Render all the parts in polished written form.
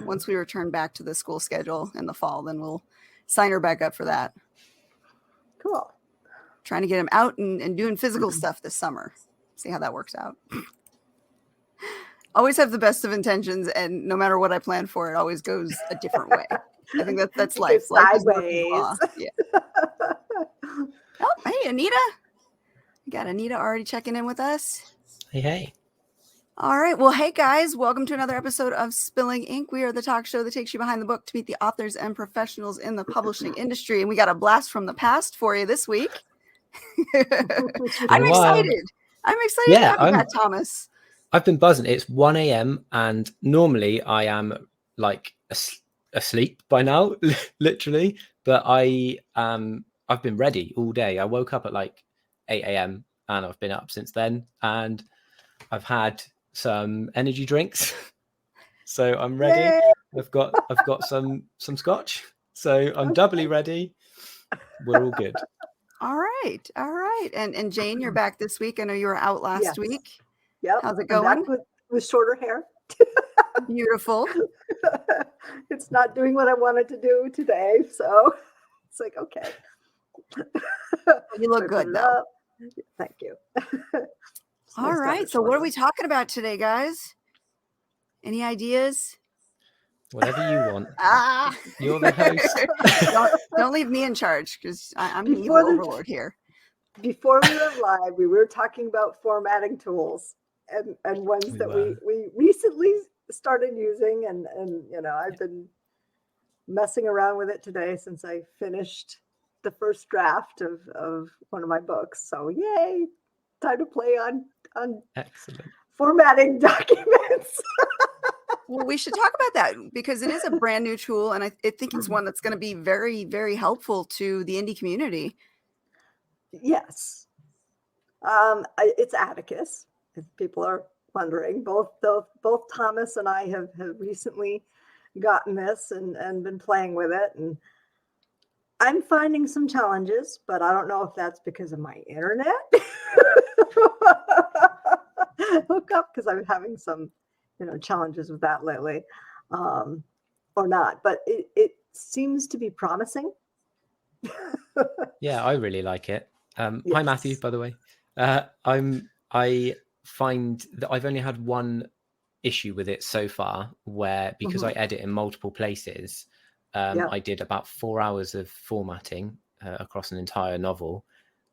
once we return back to the school schedule in the fall, then we'll sign her back up for that. Cool. Trying to get him out and doing physical stuff this summer. See how that works out. Always have the best of intentions, and no matter what I plan for, it always goes a different way. I think that's life. Life is sideways. Yeah. Oh, hey, Anita. We got Anita already checking in with us. Hey. All right. Well, hey, guys. Welcome to another episode of Spilling Ink. We are the talk show that takes you behind the book to meet the authors and professionals in the publishing industry. And we got a blast from the past for you this week. I'm excited. I'm excited to have you back, Thomas. I've been buzzing. It's 1 a.m. and normally I am like asleep by now, literally. But I've been ready all day. I woke up at like 8 a.m. and I've been up since then. And I've had some energy drinks, so I'm ready. Yay! I've got some scotch, so I'm doubly ready. We're all good. All right. And Jane, you're back this week. I know you were out last week. Yep. How's it going? Back with shorter hair. Beautiful. It's not doing what I wanted to do today, so it's like, okay. You look good though. Thank you. All right. So what are we talking about today, guys? Any ideas? Whatever you want. You're the host. Don't leave me in charge, because I'm the evil overlord here. Before we went live, we were talking about formatting tools and ones that we recently started using, and I've been messing around with it today since I finished the first draft of one of my books. So yay, time to play on excellent formatting documents. Well, we should talk about that because it is a brand new tool, and I think it's one that's going to be very, very helpful to the indie community. Yes. It's Atticus, if people are wondering. Both Thomas and I have recently gotten this and been playing with it, and I'm finding some challenges, but I don't know if that's because of my internet hookup, because I'm having some challenges with that lately, or not, but it seems to be promising. Yeah, I really like it. Hi Matthew, by the way. I find that I've only had one issue with it so far, where because I edit in multiple places, I did about 4 hours of formatting across an entire novel,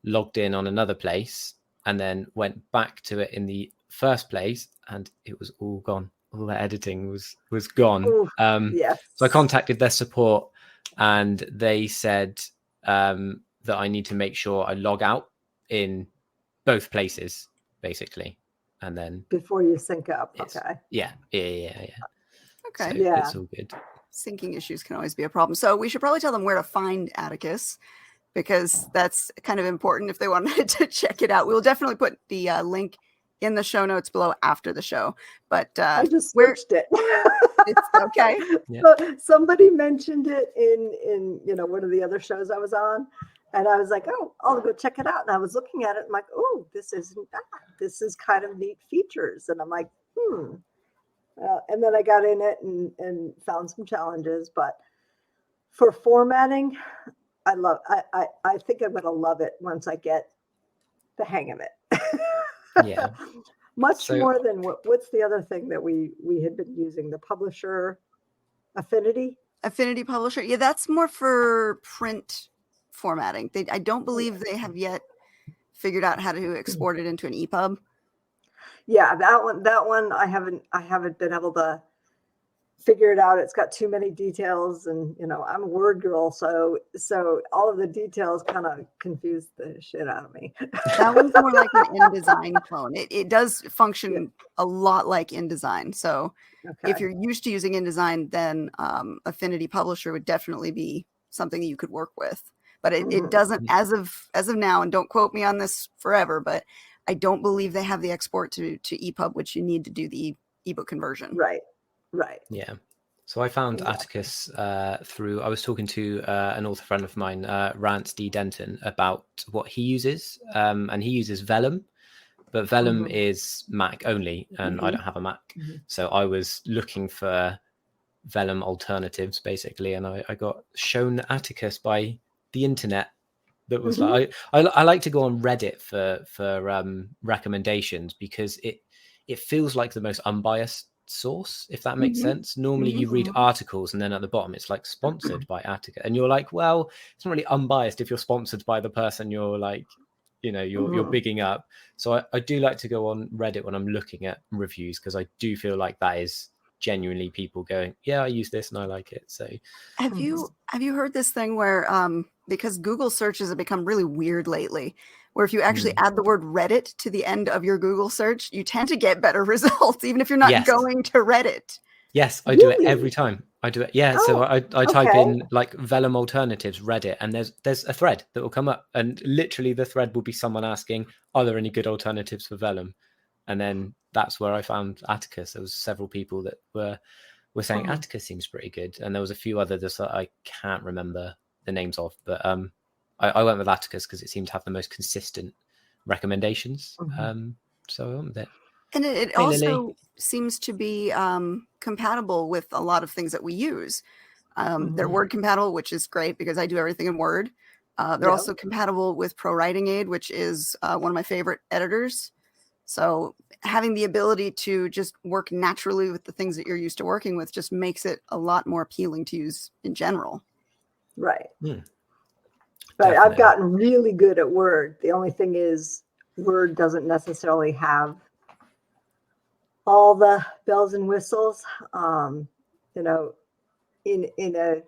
logged in on another place, and then went back to it in the first place, and it was all gone. All the editing was gone. Ooh, so I contacted their support, and they said that I need to make sure I log out in both places, basically, and then before you sync up. Okay. Yeah. Okay. So it's all good. Syncing issues can always be a problem. So we should probably tell them where to find Atticus, because that's kind of important if they wanted to check it out. We'll definitely put the link in the show notes below after the show. But I just switched it. It's okay. Yeah. So somebody mentioned it in one of the other shows I was on, and I was like, oh, I'll go check it out. And I was looking at it, and I'm like, oh, this is kind of neat features. And I'm like, and then I got in it and found some challenges. But for formatting, I think I'm going to love it once I get the hang of it. Yeah. Much more than what's the other thing that we had been using, the publisher Affinity Publisher. Yeah, that's more for print formatting. I don't believe they have yet figured out how to export it into an EPUB. Yeah, that one I haven't been able to figure it out. It's got too many details, and I'm a word girl, so all of the details kind of confuse the shit out of me. That one's more like an InDesign clone. It does function a lot like InDesign. So if you're used to using InDesign, then Affinity Publisher would definitely be something that you could work with. But it doesn't as of now, and don't quote me on this forever, but I don't believe they have the export to EPUB, which you need to do the ebook conversion. Right. Yeah. So I found Atticus through, I was talking to an author friend of mine, Rance D. Denton, about what he uses. And he uses Vellum. but Vellum is Mac only, and I Mhm. don't have a Mac. Mhm. So I was looking for Vellum alternatives basically, and I got shown Atticus by the internet. That was like, I like to go on Reddit for recommendations, because it feels like the most unbiased source, if that makes sense. Normally you read articles and then at the bottom it's like sponsored by Attica, and you're like, well, it's not really unbiased if you're sponsored by the person you're like, you're bigging up. So I do like to go on Reddit when I'm looking at reviews, because I do feel like that is genuinely people going, yeah, I use this and I like it. So Have you heard this thing where because Google searches have become really weird lately, where if you actually add the word Reddit to the end of your Google search, you tend to get better results, even if you're not Yes. going to Reddit. Yes, I do it every time. I do it. Yeah. Oh, So I type okay. in like Vellum alternatives Reddit, and there's a thread that will come up, and literally the thread will be someone asking, are there any good alternatives for Vellum? And then that's where I found Atticus. There was several people that were saying Atticus seems pretty good, and there was a few others that I can't remember the names of, but I went with Atticus because it seemed to have the most consistent recommendations. So I went with it. And it Hey, Lily. also seems to be compatible with a lot of things that we use. They're Word compatible, which is great because I do everything in Word. They're also compatible with Pro Writing Aid, which is one of my favorite editors. So having the ability to just work naturally with the things that you're used to working with just makes it a lot more appealing to use in general. Right. But But I've gotten really good at Word. The only thing is Word doesn't necessarily have all the bells and whistles, in a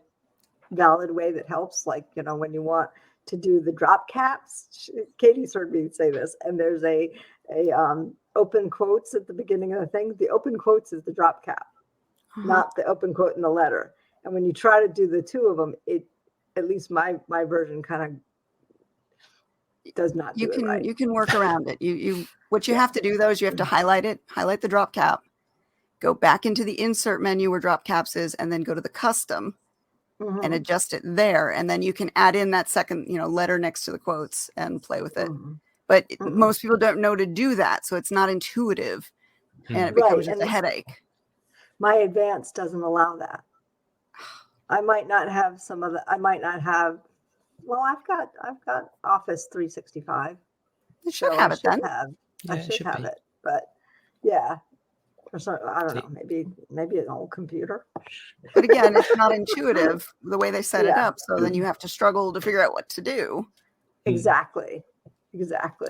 valid way that helps. Like, when you want to do the drop caps, Katie's heard me say this, and there's a open quotes at the beginning of the thing. The open quotes is the drop cap, not the open quote in the letter. And when you try to do the two of them, at least my version kind of does not do it right. You can work around it. What you have to do though is you have to highlight the drop cap, go back into the insert menu where drop caps is, and then go to the custom and adjust it there. And then you can add in that second, letter next to the quotes and play with it. But most people don't know to do that. So it's not intuitive and it becomes just a headache. My advanced doesn't allow that. I might not have well, I've got Office 365. It should have it then. I should have it. But yeah. Or so, I don't know, maybe an old computer. But again, it's not intuitive the way they set it up. So then you have to struggle to figure out what to do. Exactly.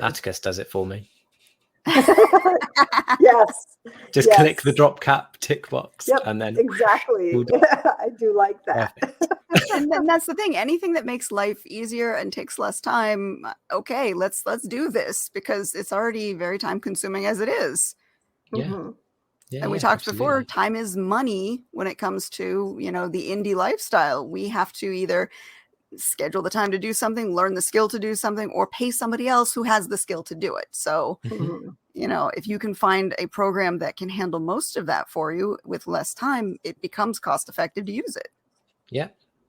Atticus does it for me. Yes. Just click the drop cap tick box. Yep, and then exactly. I do like that. And then that's the thing. Anything that makes life easier and takes less time. Okay, let's do this because it's already very time consuming as it is. Yeah. And we talked before, time is money when it comes to, the indie lifestyle. We have to either schedule the time to do something, learn the skill to do something, or pay somebody else who has the skill to do it. So, if you can find a program that can handle most of that for you with less time, it becomes cost effective to use it. Yeah,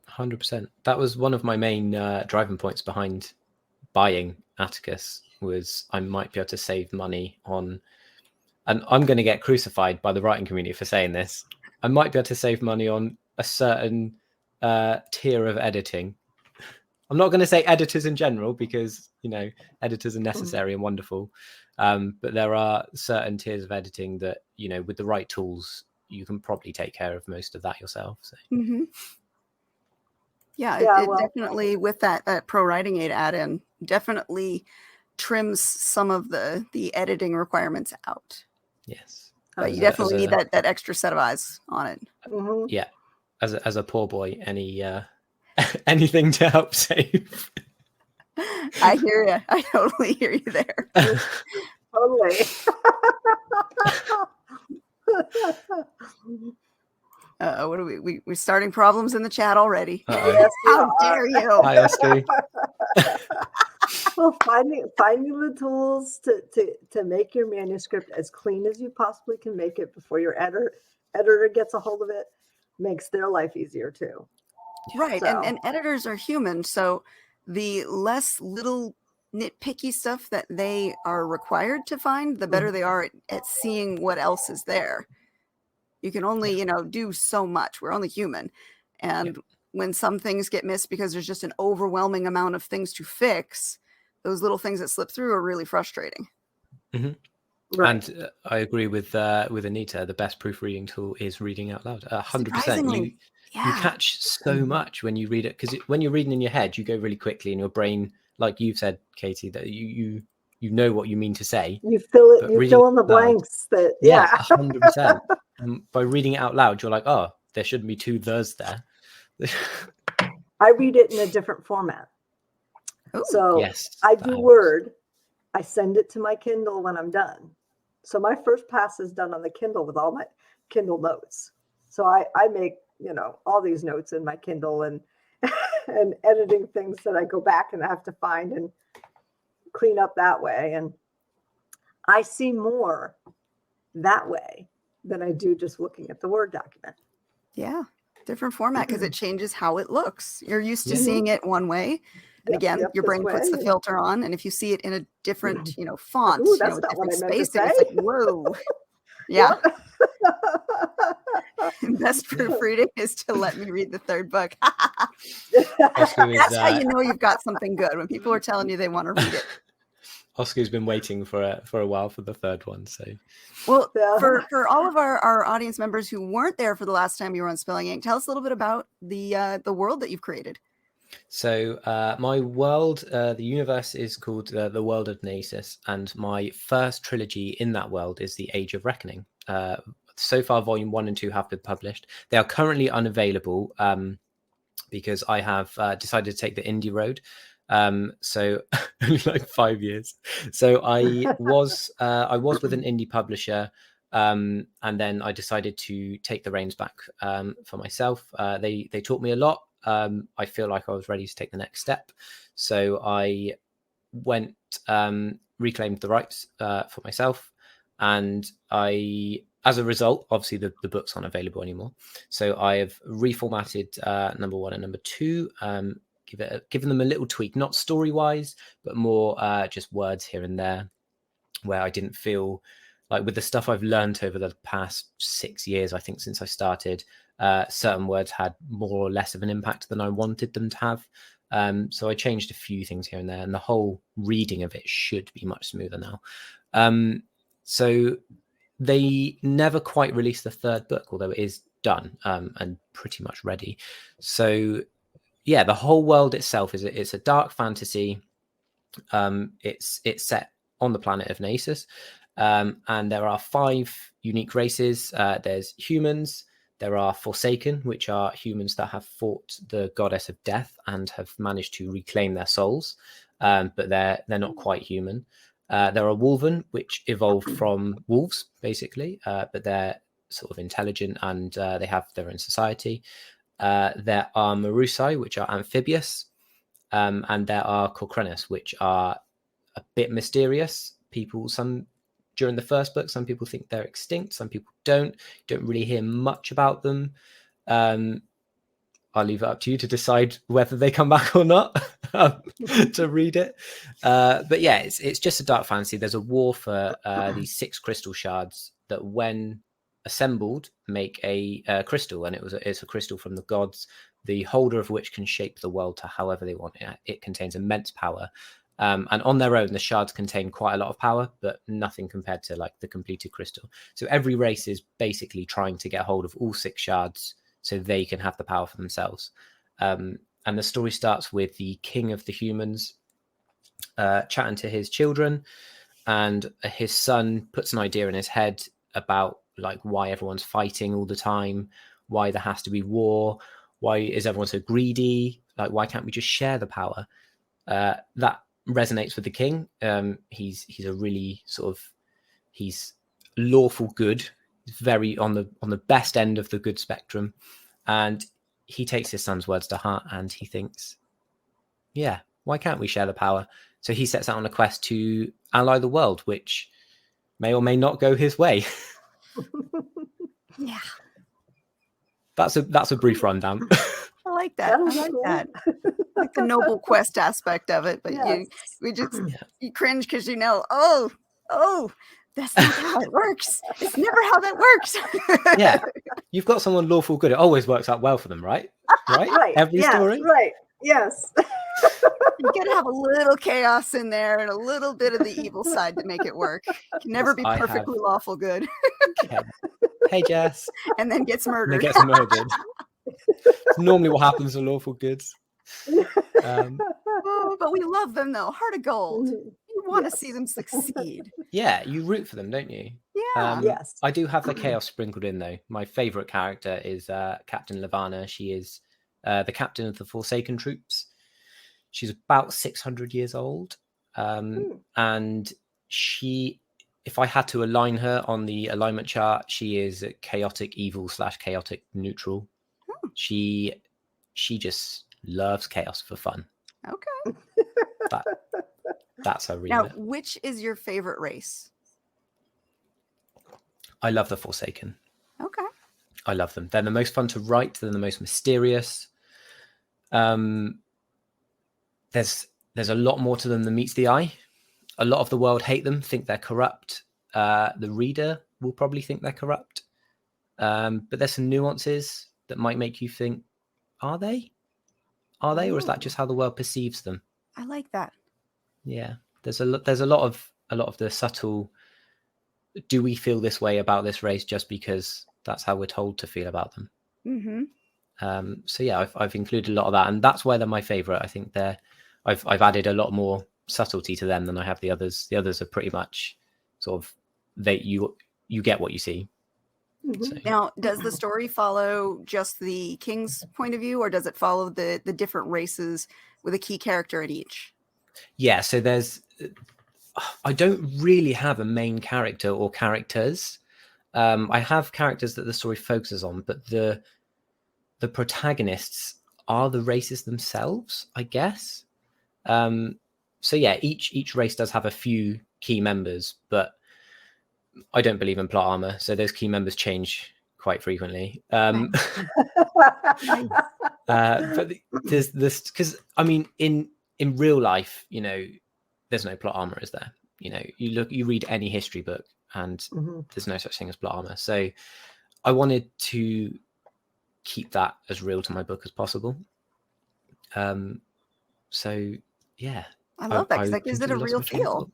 100%. That was one of my main driving points behind buying Atticus, was I might be able to save money on, and I'm going to get crucified by the writing community for saying this, I might be able to save money on a certain tier of editing. I'm not going to say editors in general because, editors are necessary and wonderful. But there are certain tiers of editing that, with the right tools, you can probably take care of most of that yourself. So. Yeah, it definitely, with that Pro Writing Aid add-in, definitely trims some of the editing requirements out. Yes. But you definitely need that extra set of eyes on it. Yeah. As a poor boy, anything to help save. I hear you. I totally hear you there. Totally. What are we're starting problems in the chat already. Yes, how dare you? Hi, Esty. Well, finding the tools to make your manuscript as clean as you possibly can make it before your editor gets a hold of it makes their life easier too. Right. So. And editors are human. So the less little nitpicky stuff that they are required to find, the better they are at seeing what else is there. You can only, do so much. We're only human. And when some things get missed because there's just an overwhelming amount of things to fix, those little things that slip through are really frustrating. Mm-hmm. Right. And I agree with Anita. The best proofreading tool is reading out loud. 100%. You catch so much when you read it, because when you're reading in your head, you go really quickly, and your brain, like you've said, Katie, that you know what you mean to say. You fill it. You fill in the blanks. 100%. By reading it out loud, you're like, oh, there shouldn't be two the's there. I read it in a different format. Ooh, so yes, I do Word. I send it to my Kindle when I'm done. So my first pass is done on the Kindle with all my Kindle notes. So I make, all these notes in my Kindle and editing things that I go back and I have to find and clean up that way. And I see more that way than I do just looking at the Word document. Yeah. Different format, because it changes how it looks. You're used to seeing it one way. And again, your brain puts the filter on. And if you see it in a different, font, Ooh, that's not what I meant to say. It's like, whoa. Yeah. Best proofreading is to let me read the third book. That's how you know you've got something good, when people are telling you they want to read it. Oscar's been waiting for a while for the third one. So, well, for all of our audience members who weren't there for the last time you were on Spilling Ink, tell us a little bit about the world that you've created. So my world, the universe is called the World of Naeisus, and my first trilogy in that world is the Age of Reckoning. So far, volume 1 and 2 have been published. They are currently unavailable because I have decided to take the indie road. So only like 5 years. So I was with an indie publisher, and then I decided to take the reins back for myself. They taught me a lot. I feel like I was ready to take the next step. So I went, reclaimed the rights for myself, and as a result, obviously the books aren't available anymore. So I have reformatted number 1 and number 2, given them a little tweak, not story wise, but more just words here and there, where I didn't feel like, with the stuff I've learned over the past 6 years, I think, since I started, certain words had more or less of an impact than I wanted them to have. So I changed a few things here and there, and the whole reading of it should be much smoother now. So they never quite released the third book, although it is done and pretty much ready. So yeah, the whole world itself it's a dark fantasy. It's set on the planet of Naeisus, and there are 5 unique races. There's humans. There are Forsaken, which are humans that have fought the goddess of death and have managed to reclaim their souls, but they're not quite human. There are Wolverine, which evolved from wolves, basically, but they're sort of intelligent and they have their own society. There are Marusai, which are amphibious, and there are Corcrenus, which are a bit mysterious. During the first book, some people think they're extinct, some people don't really hear much about them. I'll leave it up to you to decide whether they come back or not to read it. But yeah, it's just a dark fantasy. There's a war for these 6 crystal shards that, when assembled, make a crystal, and it's a crystal from the gods, the holder of which can shape the world to however they want it. It contains immense power. And on their own, the shards contain quite a lot of power, but nothing compared to like the completed crystal. So every race is basically trying to get hold of all 6 shards so they can have the power for themselves. And the story starts with the king of the humans chatting to his children, and his son puts an idea in his head about like why everyone's fighting all the time, why there has to be war, why is everyone so greedy, like why can't we just share the power? That resonates with the king. He's a really he's lawful good, very on the best end of the good spectrum, and he takes his son's words to heart, and he thinks, yeah, why can't we share the power? So he sets out on a quest to ally the world, which may or may not go his way. Yeah, that's a brief rundown. I like that. I like that. like the noble quest aspect of it, but Yes. you cringe because oh, that's not how it works. It's never how that works. Yeah, you've got someone lawful good. It always works out well for them, right? Right. Every yes, story. Right. Yes. You gotta have a little chaos in there and a little bit of the evil side to make it work. It can never be I have perfectly lawful good. chaos. Hey, Jess. And then gets And then murdered. gets murdered. It's normally what happens to lawful goods. Oh, but we love them though. Heart of gold. You want to see them succeed. Yeah, you root for them, don't you? Yeah. Yes. I do have the chaos sprinkled in though. My favorite character is Captain Levana. She is the captain of the Forsaken troops. She's about 600 years old. And she, if I had to align her on the alignment chart, she is chaotic evil / chaotic neutral. She just loves chaos for fun. Okay. That's her Now, remit. which is your favorite race? I love the Forsaken. Okay. I love them. They're the most fun to write. They're the most mysterious. There's a lot more to them than meets the eye. A lot of the world hate them, think they're corrupt. The reader will probably think they're corrupt. But there's some nuances that might make you think, are they? Or is that just how the world perceives them? I like that. Yeah. There's a lot of the subtle, do we feel this way about this race just because that's how we're told to feel about them? Mm-hmm. So yeah, I've included a lot of that, and that's why they're my favorite. I think I've added a lot more subtlety to them than I have the others. The others are pretty much sort of you get what you see. So. Now, does the story follow just the king's point of view, or does it follow the different races with a key character in each? Yeah, so I don't really have a main character or characters. I have characters that the story focuses on, but the protagonists are the races themselves, I guess. So yeah, each race does have a few key members, but I don't believe in plot armor, so those key members change quite frequently. But there's this, because I mean, in real life, there's no plot armor, is there? You read any history book, and there's no such thing as plot armor. So I wanted to keep that as real to my book as possible. So yeah, I love that because that gives it a real feel.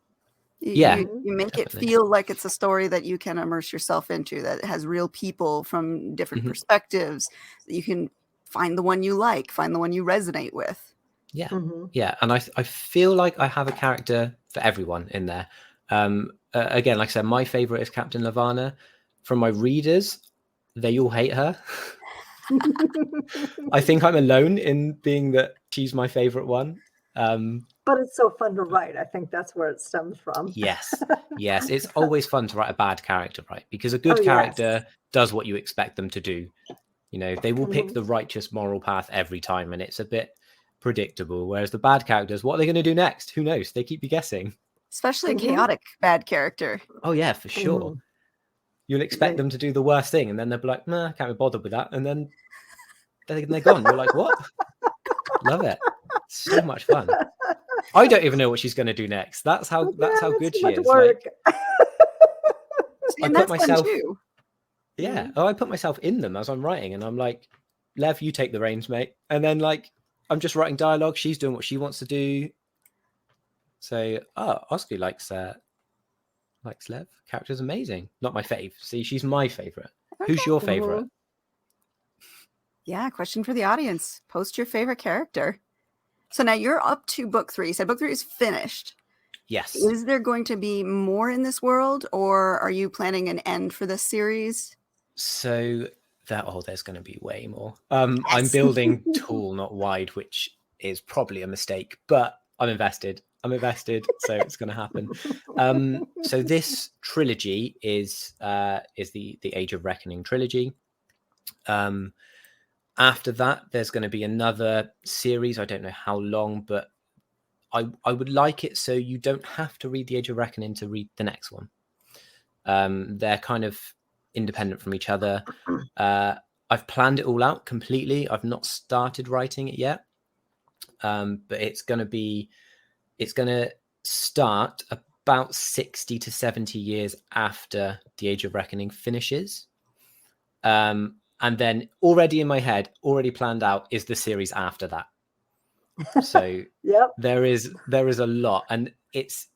You make it feel like it's a story that you can immerse yourself into, that has real people from different perspectives, that you can find the one you like, find the one you resonate with. Yeah. And I feel like I have a character for everyone in there. Again, like I said, my favorite is Captain Levana. From my readers, they all hate her. I think I'm alone in being that she's my favorite one. But it's so fun to write. I think that's where it stems from. Yes. It's always fun to write a bad character, right? Because a good character does what you expect them to do. They will pick the righteous moral path every time, and it's a bit predictable. Whereas the bad characters, what are they going to do next? Who knows? They keep you guessing. Especially a chaotic bad character. Oh yeah, for sure. You'll expect them to do the worst thing, and then they'll be like, "Nah, can't be bothered with that," and then they're gone. You're like, "What?" Love it. So much fun. I don't even know what she's going to do next. That's how good she is. Like, I put myself. Yeah. I put myself in them as I'm writing, and I'm like, "Lev, you take the reins, mate." And then I'm just writing dialogue. She's doing what she wants to do. So, Oscar likes Lev. Character's amazing. Not my fave. See, she's my favorite. Okay. Who's your favorite? Yeah, question for the audience. Post your favorite character. So now you're up to book 3. You said book 3 is finished. Yes. Is there going to be more in this world, or are you planning an end for this series? So there's going to be way more. Yes. I'm building tall, not wide, which is probably a mistake, but I'm invested, so it's going to happen. So this trilogy is the Age of Reckoning trilogy. After that, there's going to be another series. I don't know how long, but I would like it so you don't have to read the Age of Reckoning to read the next one. They're kind of independent from each other. I've planned it all out completely. I've not started writing it yet. but it's going to start about 60 to 70 years after the Age of Reckoning finishes. And then already in my head, already planned out, is the series after that. So Yep. there is a lot, and it's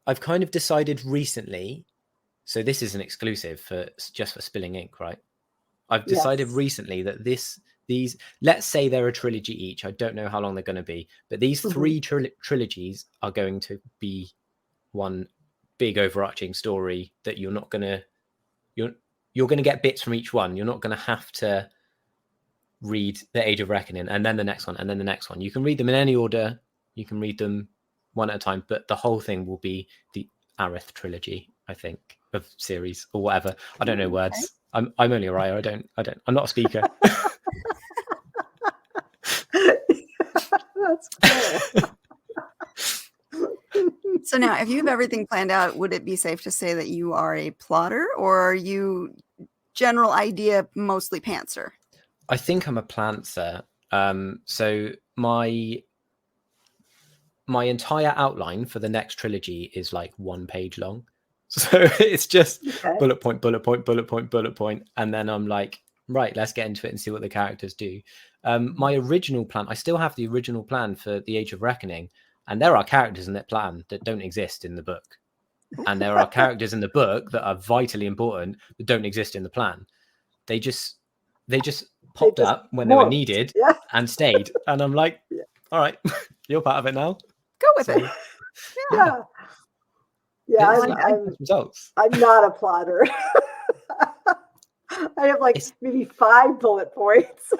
I've kind of decided recently, so this is an exclusive for Spilling Ink, right? I've decided Yes. recently that these, let's say they're a trilogy each. I don't know how long they're going to be, but these three trilogies are going to be one big overarching story that you're going to get bits from each one. You're not going to have to read the Age of Reckoning and then the next one and then the next one. You can read them in any order. You can read them one at a time, but the whole thing will be the Aerith trilogy, I think, of series or whatever. I don't know words. I'm only a writer. I'm not a speaker. That's cool. So now, if you have everything planned out, would it be safe to say that you are a plotter, or are you general idea, mostly pantser? I think I'm a plantser. So my entire outline for the next trilogy is like 1 page long. So it's just bullet point, bullet point, bullet point, bullet point. And then I'm like, right, let's get into it and see what the characters do. My original plan, I still have the original plan for the Age of Reckoning. And there are characters in that plan that don't exist in the book. And there are characters in the book that are vitally important that don't exist in the plan. They just popped up when they were needed and stayed. And I'm like, all right, you're part of it now. Go with it. Yeah, I'm not a plotter. I have like maybe 5 bullet points.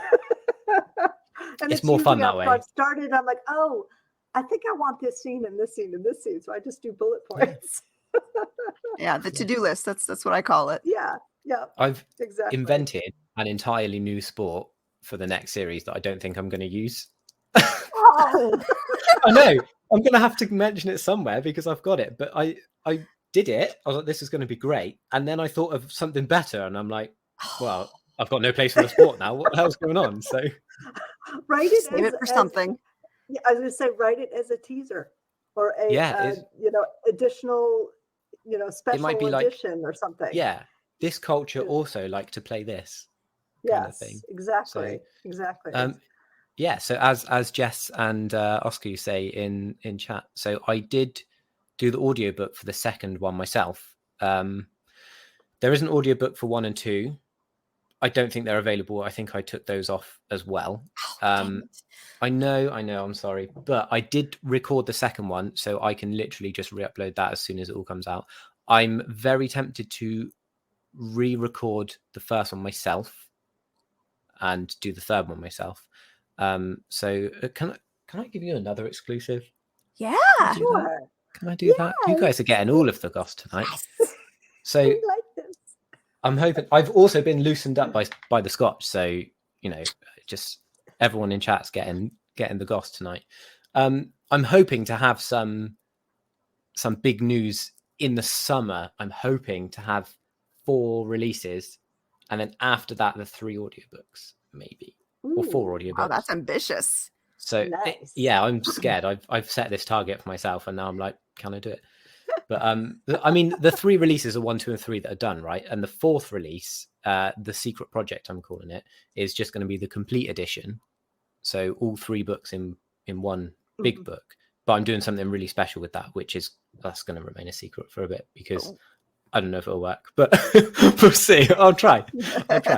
And it's more fun that way. I've started, I'm like, oh, I think I want this scene and this scene and this scene. So I just do bullet points. Yeah, the to-do list. That's what I call it. Yeah. I've invented an entirely new sport for the next series that I don't think I'm going to use. Oh. I know. I'm going to have to mention it somewhere because I've got it. But I did it. I was like, this is going to be great. And then I thought of something better. And I'm like, well, I've got no place for the sport now. What the hell's going on? So save it for something. Yeah, I was going to say, write it as a teaser or a additional, special edition or something. Yeah. This culture also like to play this. Yes, kind of thing. Exactly. So, exactly. Yeah. So as Jess and Oscar say in chat, so I did do the audiobook for the second one myself. There is an audiobook for 1 and 2. I don't think they're available. I think I took those off as well. I know. I'm sorry. But I did record the second one, so I can literally just re-upload that as soon as it all comes out. I'm very tempted to re-record the first one myself and do the third one myself. So can I give you another exclusive? Yeah, sure. Can I do that? You guys are getting all of the goss tonight. Yes. So we like this. I'm hoping. I've also been loosened up by the scotch, so just everyone in chat's getting the goss tonight. I'm hoping to have some big news in the summer. I'm hoping to have 4 releases, and then after that, the 3 audiobooks, maybe. Or 4 audiobooks. Wow, that's ambitious. So nice. I'm scared. I've set this target for myself, and now I'm like, can I do it? But I mean, the 3 releases are 1, 2, and 3 that are done, right? And the 4th release, the secret project, I'm calling it, is just going to be the complete edition. So all 3 books in one big book. But I'm doing something really special with that, that's going to remain a secret for a bit because I don't know if it'll work, but we'll see. I'll try.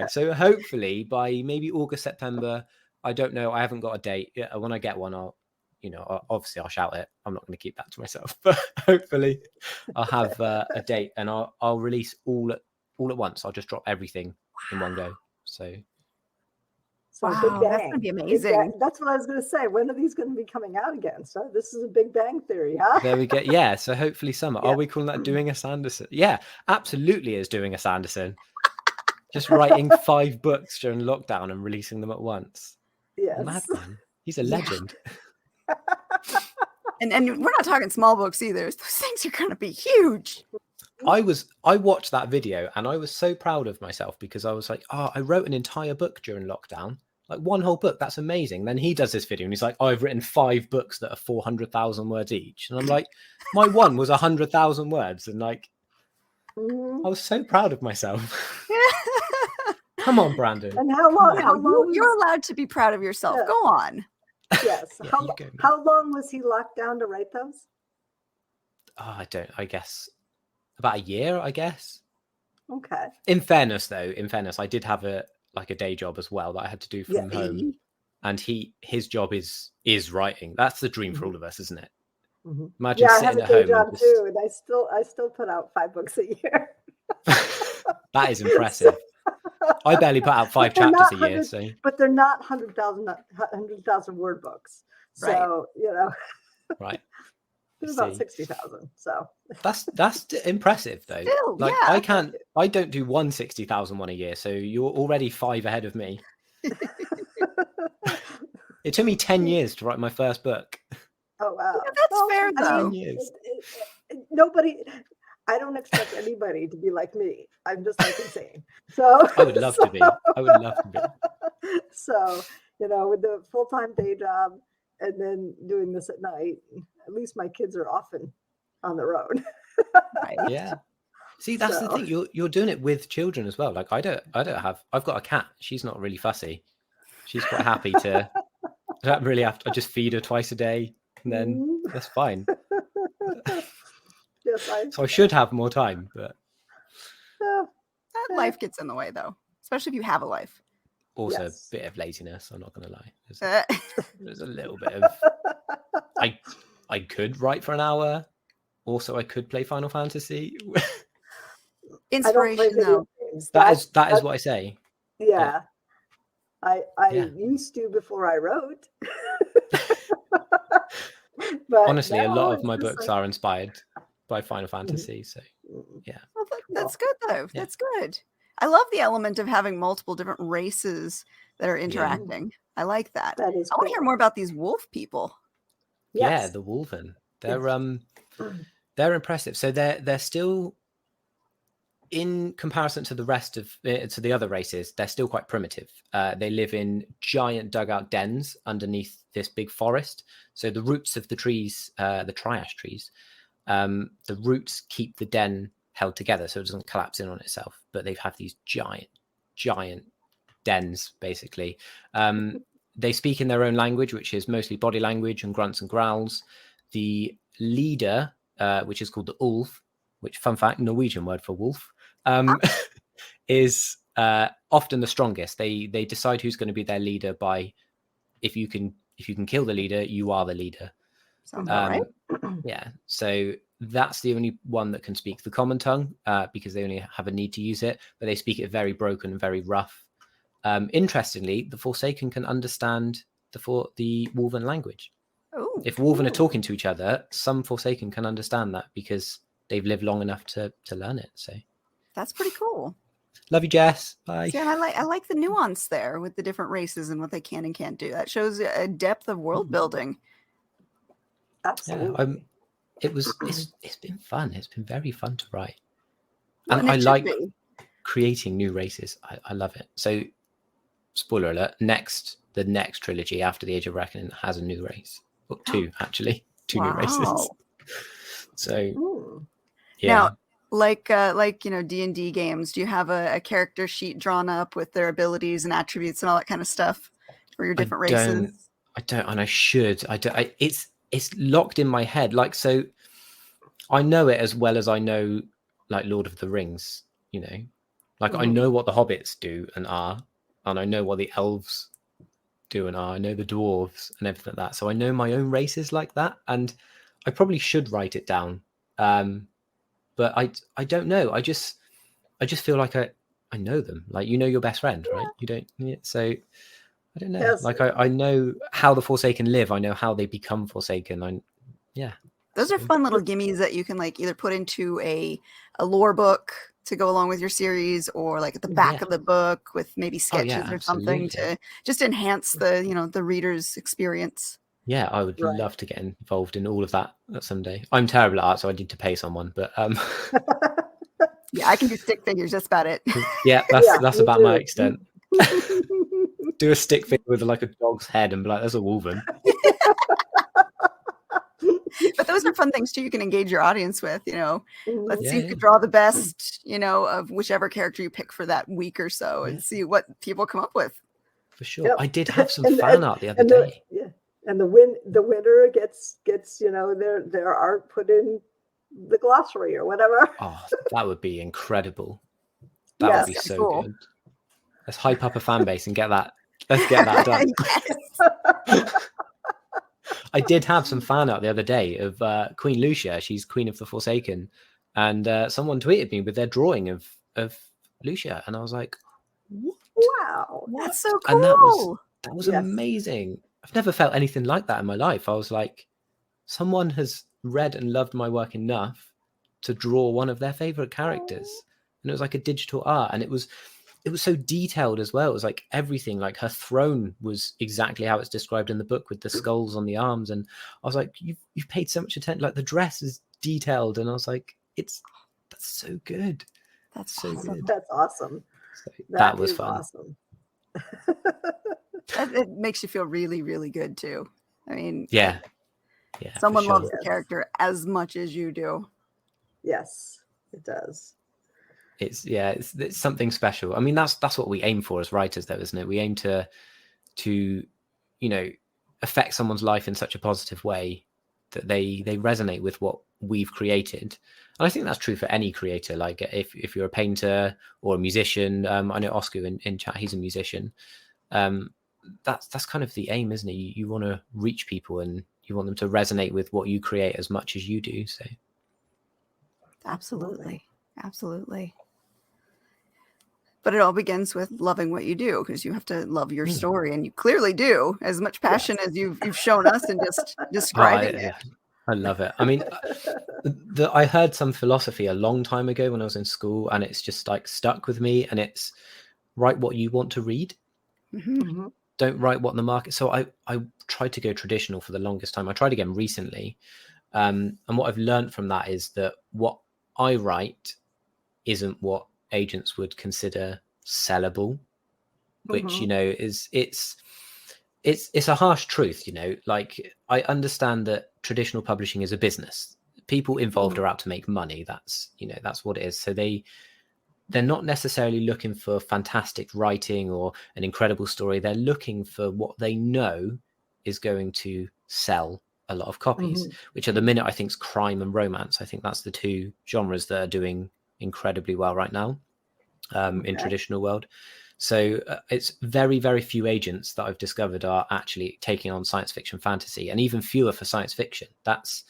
So hopefully by maybe August, September, I don't know. I haven't got a date yet. When I get one, obviously I'll shout it. I'm not going to keep that to myself, but hopefully I'll have a date and I'll release all at once. I'll just drop everything in one go. So wow, that's going to be amazing. That's what I was going to say. When are these going to be coming out again? So this is a Big Bang Theory, huh? There we go. Yeah. So hopefully summer. Yeah. Are we calling that doing a Sanderson? Yeah, absolutely is doing a Sanderson. Just writing 5 books during lockdown and releasing them at once. Yes. Madman. He's a legend. And we're not talking small books either. Those things are going to be huge. I watched that video and I was so proud of myself because I was like, I wrote an entire book during lockdown Like one whole book, that's amazing. Then he does this video and he's like, I've written 5 books that are 400,000 words each. And I'm like, my one was 100,000 words. And like, I was so proud of myself. Come on, Brandon. And how long? How long? You're allowed to be proud of yourself. Yeah. Go on. Yes. Yeah, how long was he locked down to write those? Oh, I guess about a year, I guess. Okay. In fairness, I did have a day job as well that I had to do from home. And his job is writing. That's the dream for all of us, isn't it? Mm-hmm. Imagine sitting at home. I have a day job too, and I still put out 5 books a year. That is impressive. I barely put out 5 chapters a year, so. But they're not 100,000 word books. So right. There's about 60,000. So that's impressive though. Still, like yeah. I don't do 160,000 one a year, so you're already 5 ahead of me. It took me 10 years to write my first book. Oh wow. Yeah, that's fair though. 10 years. I don't expect anybody to be like me. I'm just like insane. So I would love to be. I would love to be. So, with the full-time day job and then doing this at night, at least my kids are often on their own. Right. Yeah. See, that's the thing. You're doing it with children as well. Like I've got a cat. She's not really fussy. She's quite happy to. I don't really have to. I just feed her twice a day, and then that's fine. Yes, so I should have more time, but that life gets in the way, though, especially if you have a life. Also, a bit of laziness. I'm not going to lie. There's a little bit of. I could write for an hour. Also, I could play Final Fantasy. Inspiration, though. That is what I say. Yeah. I used to before I wrote. But honestly, a lot of my books are inspired by Final Fantasy. So yeah. Well, that's good though. Yeah. That's good. I love the element of having multiple different races that are interacting. Yeah. I like that. That is I want to hear more about these wolf people. Yes. Yeah, the Wolverine. They're impressive. So they're still, in comparison to the rest of to the other races, they're still quite primitive. They live in giant dugout dens underneath this big forest. So the roots of the trees, the triash trees, the roots keep the den held together so it doesn't collapse in on itself. But they have these giant dens, basically. They speak in their own language, which is mostly body language and grunts and growls. The leader, which is called the Ulf, which, fun fact, Norwegian word for wolf, is often the strongest. They decide who's going to be their leader by if you can kill the leader, you are the leader. Sounds right. Yeah. So that's the only one that can speak the common tongue because they only have a need to use it, but they speak it very broken and very rough. Interestingly, the Forsaken can understand the Wolven language. Ooh, if Wolven are talking to each other, some Forsaken can understand that because they've lived long enough to learn it. So that's pretty cool. Love you, Jess. Bye. Yeah, I like the nuance there with the different races and what they can and can't do. That shows a depth of world building. Absolutely. Yeah, it's been fun. It's been very fun to write. And I like creating new races. I love it. So spoiler alert, the next trilogy after the Age of Reckoning has a new race. Well, 2 actually. 2 new races. So yeah. Now, like D&D games, do you have a character sheet drawn up with their abilities and attributes and all that kind of stuff for your different races? I don't, and I should. It's locked in my head. Like, so I know it as well as I know, like, Lord of the Rings, like I know what the hobbits do and are, and I know what the elves do and are. I know the dwarves and everything like that. So I know my own races like that, and I probably should write it down. But I don't know. I just feel like I know them. Like, your best friend, right? You don't. So I don't know. Yes. Like I know how the Forsaken live. I know how they become Forsaken. Those are fun little gimmies that you can like either put into a lore book to go along with your series, or like at the back of the book with maybe sketches or something to just enhance the reader's experience. Yeah, I would love to get involved in all of that someday. I'm terrible at art, so I need to pay someone. But yeah, I can do stick figures. That's about it. Yeah, that's about my extent. Do a stick figure with like a dog's head and be like, "That's a Wolverine." But those are fun things too. You can engage your audience with. Let's Mhm. see Yeah, who could draw the best. Of whichever character you pick for that week or so, and see what people come up with. for sure. Yep. I did have some And- fan and- art the other and day. and the winner gets their art put in the glossary or whatever. Oh, that would be incredible. That Yes. would be That's so cool. good. Let's hype up a fan base and get that. Let's get that done. Yes. I did have some fan art the other day of Queen Lucia. She's Queen of the Forsaken, and someone tweeted me with their drawing of Lucia, and I was like, "What? Wow. That's so cool. And that was Yes. amazing. I've never felt anything like that in my life. I was like, someone has read and loved my work enough to draw one of their favorite characters, and it was like a digital art, and it was so detailed as well. It was like everything, like her throne was exactly how it's described in the book with the skulls on the arms, and I was like, you've paid so much attention. Like the dress is detailed, and I was like, that's so good. That's so awesome. good. That's awesome. So that was is fun. Awesome. It makes you feel really, really good too. I mean, Yeah, someone for sure. loves the character as much as you do. Yes, it does. It's something special. I mean, that's what we aim for as writers, though, isn't it? We aim to affect someone's life in such a positive way that they resonate with what we've created. And I think that's true for any creator. Like if you're a painter or a musician, I know Oscar in chat, he's a musician. That's kind of the aim, isn't it? You want to reach people and you want them to resonate with what you create as much as you do. So Absolutely. But it all begins with loving what you do, because you have to love your story, and you clearly do, as much passion as you've shown us in just describing it. I love it. I mean, I heard some philosophy a long time ago when I was in school, and it's just like stuck with me. And it's write what you want to read. Mhm. Don't write what the market. So I tried to go traditional for the longest time. I tried again recently, and what I've learned from that is that what I write isn't what agents would consider sellable, which is it's a harsh truth. Like I understand that traditional publishing is a business. People involved are out to make money. That's what it is. So they're not necessarily looking for fantastic writing or an incredible story. They're looking for what they know is going to sell a lot of copies, which at the minute I think is crime and romance. I think that's the two genres that are doing incredibly well right now in traditional world. So it's very, very few agents that I've discovered are actually taking on science fiction fantasy, and even fewer for science fiction. That's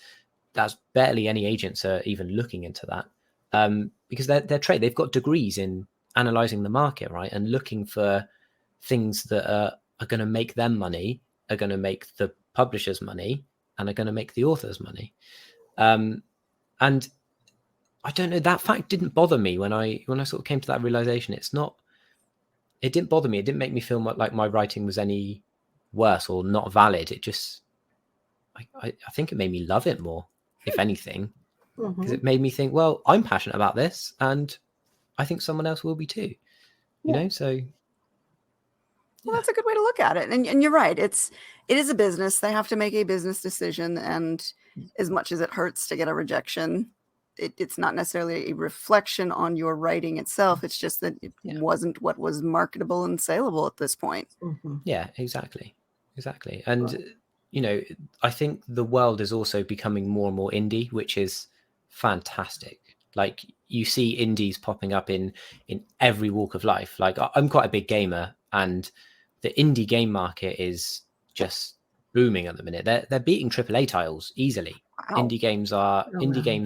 barely any agents are even looking into that, because they're trained. They've got degrees in analyzing the market, right, and looking for things that are going to make them money, are going to make the publishers money, and are going to make the authors money. And I don't know, that fact didn't bother me when I sort of came to that realization. It didn't bother me. It didn't make me feel like my writing was any worse or not valid. It just, I think it made me love it more, if anything, because it made me think, well, I'm passionate about this, and I think someone else will be too. So. Well, that's a good way to look at it. And you're right. It is a business. They have to make a business decision. And as much as it hurts to get a rejection, it's not necessarily a reflection on your writing itself. It's just that it wasn't what was marketable and saleable at this point. Yeah, exactly. And, I think the world is also becoming more and more indie, which is fantastic. Like you see indies popping up in every walk of life. Like I'm quite a big gamer, and the indie game market is just booming at the minute. They're beating AAA titles easily. Wow. Indie games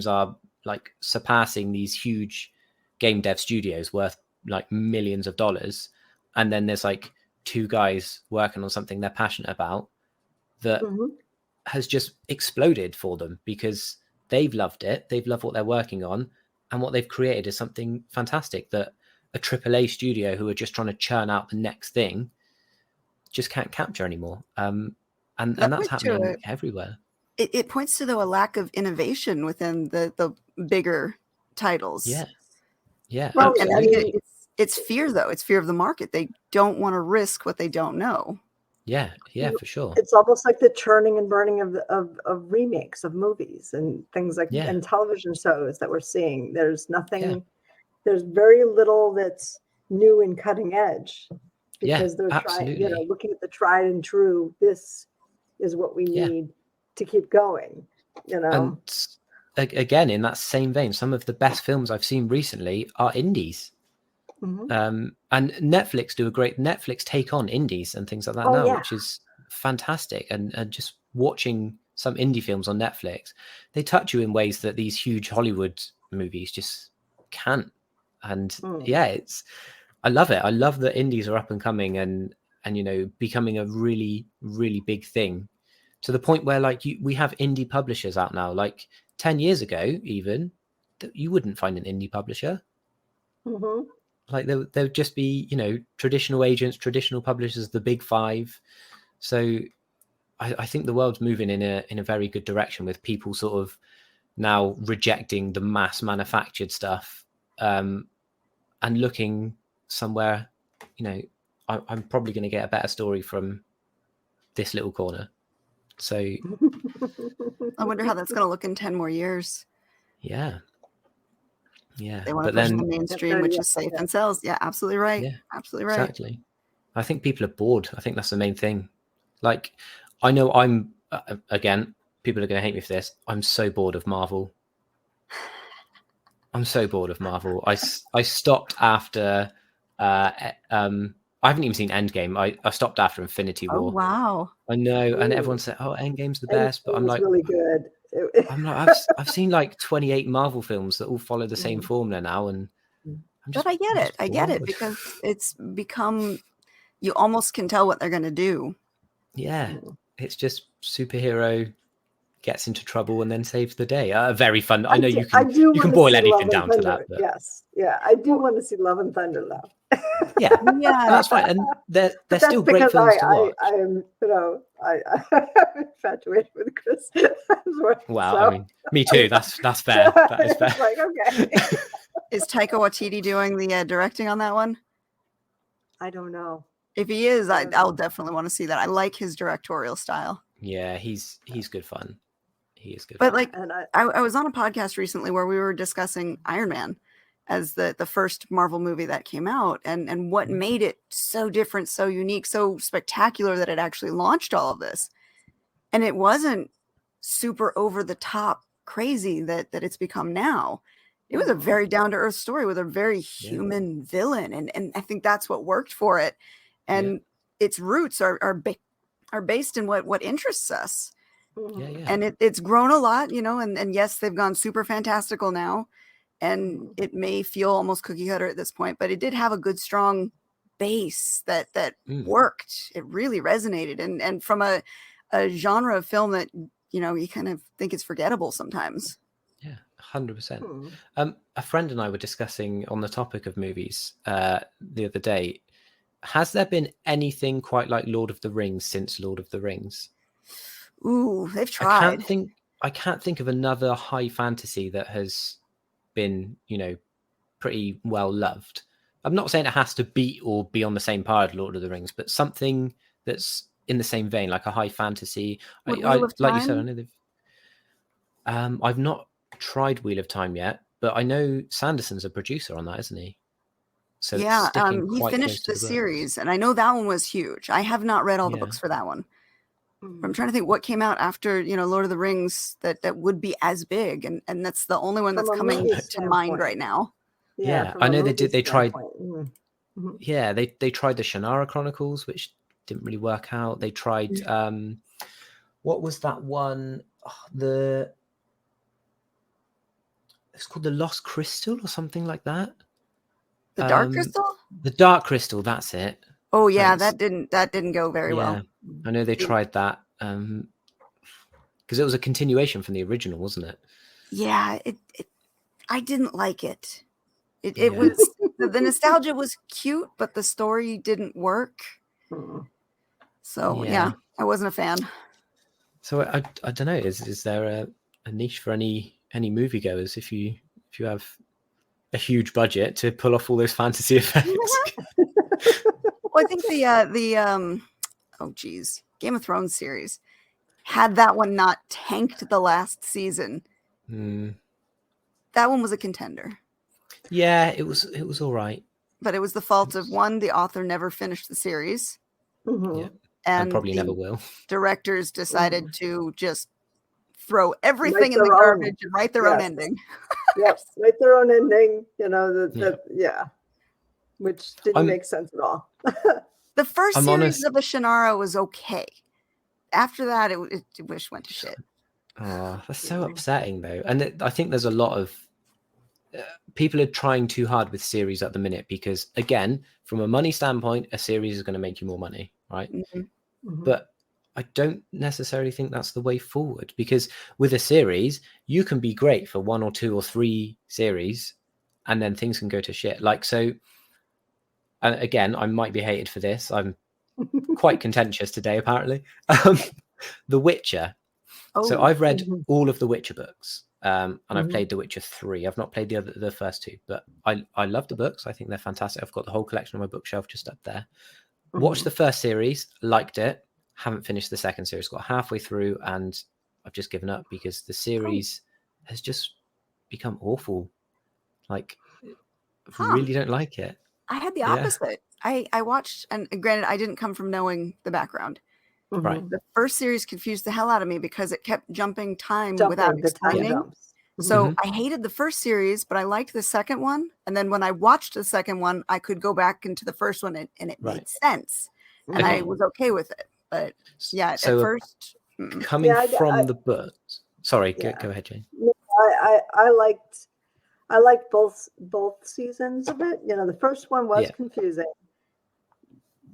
are like surpassing these huge game dev studios worth like millions of dollars. And then there's like two guys working on something they're passionate about that has just exploded for them because they've loved it. They've loved what they're working on, and what they've created is something fantastic that a AAA studio who are just trying to churn out the next thing just can't capture anymore. And that's happening everywhere. It points to, though, a lack of innovation within the bigger titles. Yeah. Well, And it's fear, though. It's fear of the market. They don't want to risk what they don't know. Yeah, for sure. It's almost like the churning and burning of remakes of movies and things like Yeah. and television shows that we're seeing. There's nothing. Yeah. There's very little that's new and cutting edge because they're trying, absolutely. looking at the tried and true. This is what we need to keep going. And again, in that same vein, some of the best films I've seen recently are indies. And Netflix Netflix take on indies and things like that which is fantastic. And just watching some indie films on Netflix, they touch you in ways that these huge Hollywood movies just can't. And I love it. I love that indies are up and coming and becoming a really, really big thing, to the point where we have indie publishers out now. Like 10 years ago, even, you wouldn't find an indie publisher. Like there would just be, traditional agents, traditional publishers, the big five. So I think the world's moving in a very good direction, with people sort of now rejecting the mass manufactured stuff, and looking somewhere, I'm probably going to get a better story from this little corner. So I wonder how that's going to look in 10 more years. Yeah. They want to push the mainstream, which is safe and sells. Yeah, absolutely right. Yeah, absolutely right. Exactly. I think people are bored. I think that's the main thing. Like, I know I'm, again, people are going to hate me for this. I'm so bored of Marvel. I stopped after, I haven't even seen Endgame. I stopped after Infinity War. Oh, wow. I know. And everyone said, oh, Endgame's the best. But I'm like, really good. I've seen like 28 Marvel films that all follow the same formula now. And but I get it because it's become, you almost can tell what they're going to do. Yeah. It's just superhero gets into trouble and then saves the day. Very fun. I know you can boil anything down to that. But... Yes. Yeah. I do want to see Love and Thunder though. Yeah. That's fine. And they're still great films to watch. I am, I'm infatuated with Chris Hemsworth. Wow. So. I mean, me too. That's fair. That is fair. Like, okay. Is Taika Waititi doing the directing on that one? I don't know. If he is, I'll definitely want to see that. I like his directorial style. Yeah, he's good fun. He is good. But like, I was on a podcast recently where we were discussing Iron Man as the first Marvel movie that came out, and what made it so different, so unique, so spectacular that it actually launched all of this. And it wasn't super over the top crazy that it's become now. It was a very down to earth story with a very human villain, and I think that's what worked for it. And its roots are based in what interests us. And it's grown a lot, and yes, they've gone super fantastical now, and it may feel almost cookie cutter at this point, but it did have a good, strong base that worked. It really resonated. And from a genre of film that, you kind of think it's forgettable sometimes. Yeah, 100%. A friend and I were discussing on the topic of movies the other day. Has there been anything quite like Lord of the Rings since Lord of the Rings? Ooh, they've tried. I can't think of another high fantasy that has been, pretty well loved. I'm not saying it has to beat or be on the same par as Lord of the Rings, but something that's in the same vein, like a high fantasy. Like you said, I know they've. I've not tried Wheel of Time yet, but I know Sanderson's a producer on that, isn't he? So yeah, he finished the series, and I know that one was huge. I have not read all the books for that one. I'm trying to think what came out after, Lord of the Rings that would be as big, and that's the only one that's coming to mind right now. Yeah, I know they did. They tried. Yeah, they tried the Shannara Chronicles, which didn't really work out. They tried. What was that one? It's called the Lost Crystal or something like that. The Dark Crystal? The Dark Crystal, that's it. Oh yeah, that didn't go very well. I know they tried that because it was a continuation from the original, wasn't it? Yeah, I didn't like it. It was the nostalgia was cute, but the story didn't work. So yeah, I wasn't a fan. So I don't know. Is there a niche for any moviegoers if you have a huge budget to pull off all those fantasy effects. Well, I think Game of Thrones series, had that one not tanked the last season, that one was a contender. Yeah, it was all right. But it was the fault of one, the author never finished the series. Yeah. And probably never will. Directors decided to just throw everything Write in the their own. garbage and write their own ending. Yes, write their own ending, which didn't make sense at all. The first series of the Shannara was okay. After that, it went to shit. Oh, that's so upsetting, though. And I think there's a lot of people are trying too hard with series at the minute because, again, from a money standpoint, a series is going to make you more money, right? But I don't necessarily think that's the way forward, because with a series, you can be great for 1 or 2 or 3 series, and then things can go to shit. Like, so, and again, I might be hated for this. I'm quite contentious today, apparently. The Witcher. So I've read all of the Witcher books, and I've played The Witcher 3. I've not played the first 2, but I love the books. I think they're fantastic. I've got the whole collection on my bookshelf just up there. Watched the first series, liked it. Haven't finished the second series. Got halfway through, and I've just given up because the series has just become awful. Like, really don't like it. I had the opposite. I watched, and granted, I didn't come from knowing the background. Right. The first series confused the hell out of me because it kept jumping time without explaining. So I hated the first series, but I liked the second one. And then when I watched the second one, I could go back into the first one and it made sense. And I was okay with it. But yeah, so at first. Coming from the books. Sorry, go ahead, Jane. I liked both seasons of it. The first one was confusing,